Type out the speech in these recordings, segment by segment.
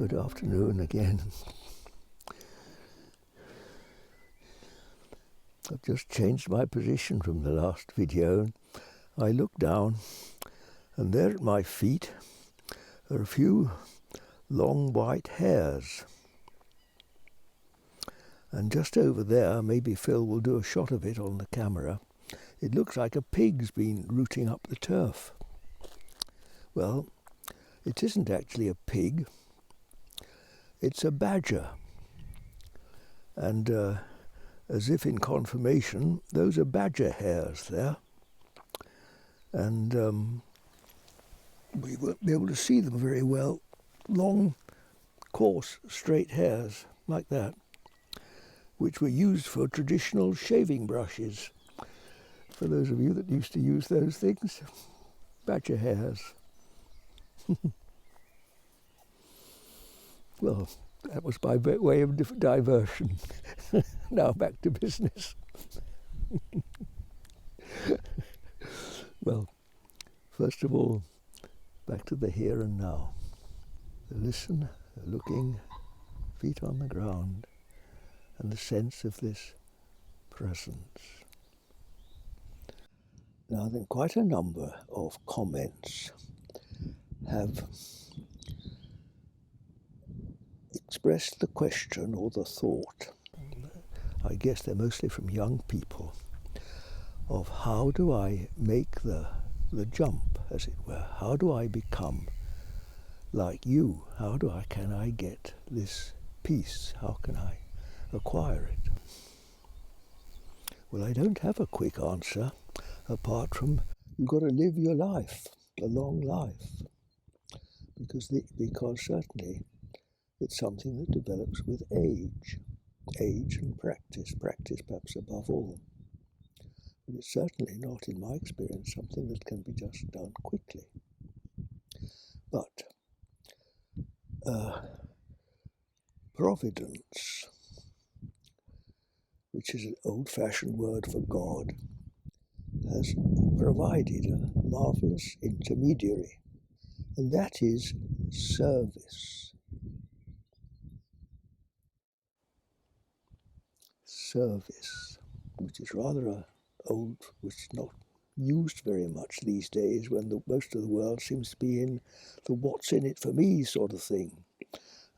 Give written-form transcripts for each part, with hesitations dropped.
Good afternoon again. I've just changed my position from the last video. I look down and there at my feet are a few long white hairs. And just over there, maybe Phil will do a shot of it on the camera, it looks like a pig's been rooting up the turf. Well, it isn't actually a pig, it's a badger. And as if in confirmation, those are badger hairs there. And we won't be able to see them very well. Long, coarse, straight hairs like that, which were used for traditional shaving brushes. For those of you that used to use those things, badger hairs. Well, that was my way of diversion. Now back to business. Well, first of all, back to the here and now. The listen, the looking, feet on the ground, and the sense of this presence. Now then, quite a number of comments have expressed the question or the thought, I guess they're mostly from young people, of how do I make the jump, as it were? How do I become like you? Can I get this peace? How can I acquire it? Well, I don't have a quick answer, apart from you've got to live your life, a long life, because certainly it's something that develops with age and practice perhaps above all. But it's certainly not, in my experience, something that can be just done quickly. But providence, which is an old-fashioned word for God, has provided a marvelous intermediary, and that is service. Service, which is rather which is not used very much these days, when most of the world seems to be in the what's in it for me sort of thing.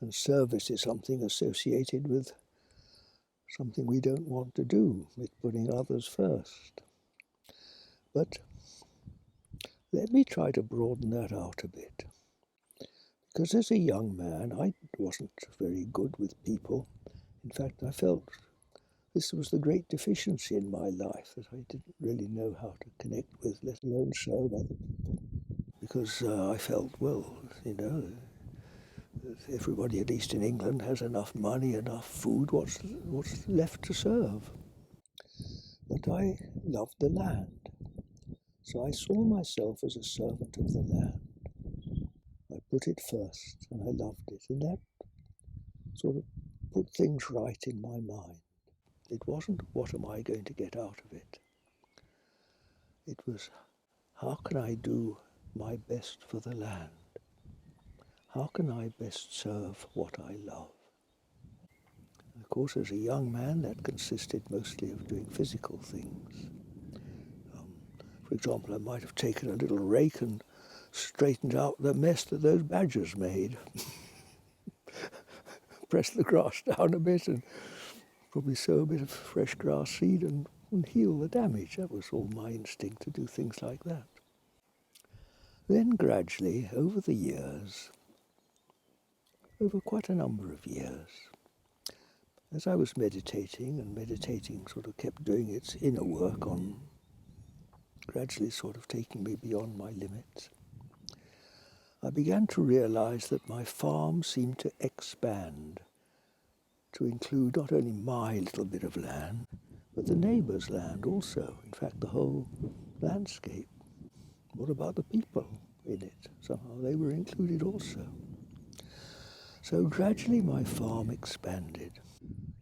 And service is something associated with something we don't want to do, with putting others first. But let me try to broaden that out a bit. Because as a young man, I wasn't very good with people. In fact, I felt this was the great deficiency in my life, that I didn't really know how to connect with, let alone serve other people. Because I felt, well, everybody, at least in England, has enough money, enough food, what's left to serve? But I loved the land, so I saw myself as a servant of the land. I put it first, and I loved it, and that sort of put things right in my mind. It wasn't, what am I going to get out of it? It was, how can I do my best for the land? How can I best serve what I love? And of course, as a young man, that consisted mostly of doing physical things. For example, I might have taken a little rake and straightened out the mess that those badgers made. Press the grass down a bit and probably sow a bit of fresh grass seed and heal the damage. That was all my instinct, to do things like that. Then gradually, over the years, over quite a number of years, as I was meditating, and meditating sort of kept doing its inner work on gradually sort of taking me beyond my limits, I began to realize that my farm seemed to expand, to include not only my little bit of land, but the neighbour's land also. In fact, the whole landscape. What about the people in it? Somehow they were included also. So gradually my farm expanded,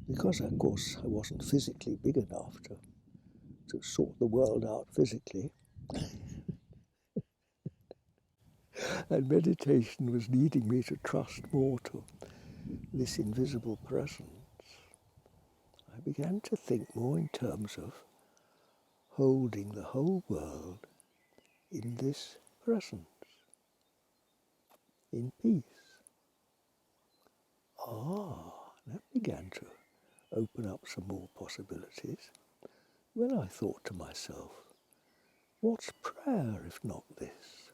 because of course I wasn't physically big enough to sort the world out physically. And meditation was leading me to trust more to this invisible presence. I began to think more in terms of holding the whole world in this presence, in peace. That began to open up some more possibilities. When I thought to myself, what's prayer if not this?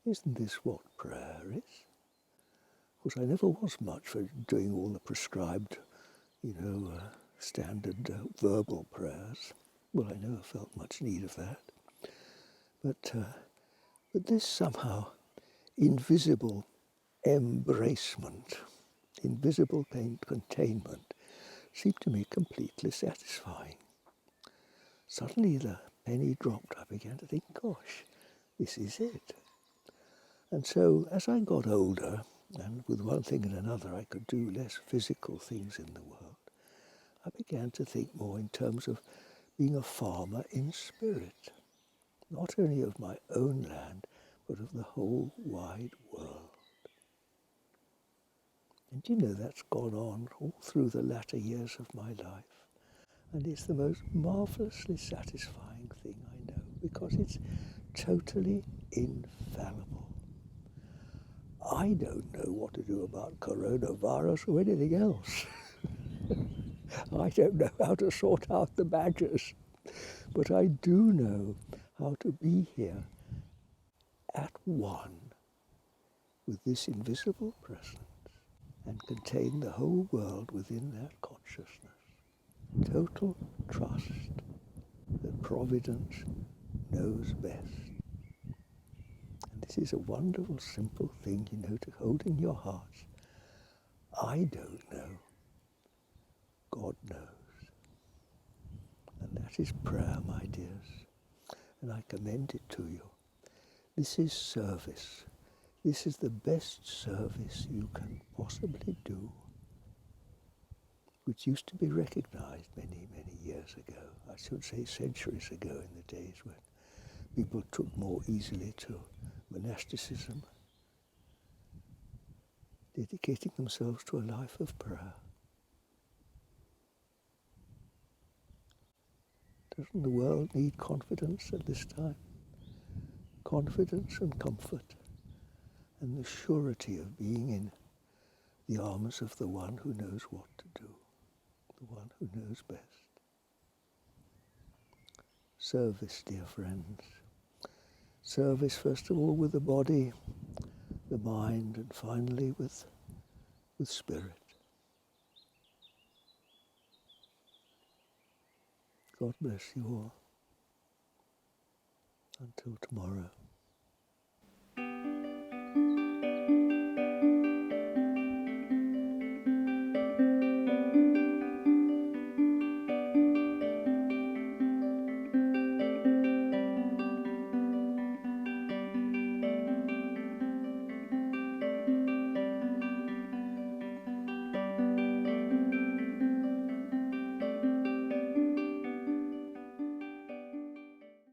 Isn't this what prayer is? Of course, I never was much for doing all the prescribed, standard verbal prayers. Well, I never felt much need of that. But this somehow invisible embracement, invisible containment, seemed to me completely satisfying. Suddenly the penny dropped. I began to think, gosh, this is it. And so as I got older, and with one thing and another I could do less physical things in the world, I began to think more in terms of being a farmer in spirit, not only of my own land, but of the whole wide world. And that's gone on all through the latter years of my life. And it's the most marvelously satisfying thing I know, because it's totally infallible. I don't know what to do about coronavirus or anything else. I don't know how to sort out the badgers, but I do know how to be here at one with this invisible presence and contain the whole world within that consciousness. Total trust that Providence knows best. And this is a wonderful, simple thing, to hold in your hearts. I don't know. God knows. And that is prayer, my dears. And I commend it to you. This is service. This is the best service you can possibly do, which used to be recognized many, many years ago. I should say centuries ago, in the days when people took more easily to monasticism, dedicating themselves to a life of prayer. Doesn't the world need confidence at this time? Confidence and comfort, and the surety of being in the arms of the one who knows what to do, the one who knows best. Service, dear friends. Service, first of all, with the body, the mind, and finally with spirit. God bless you all. Until tomorrow.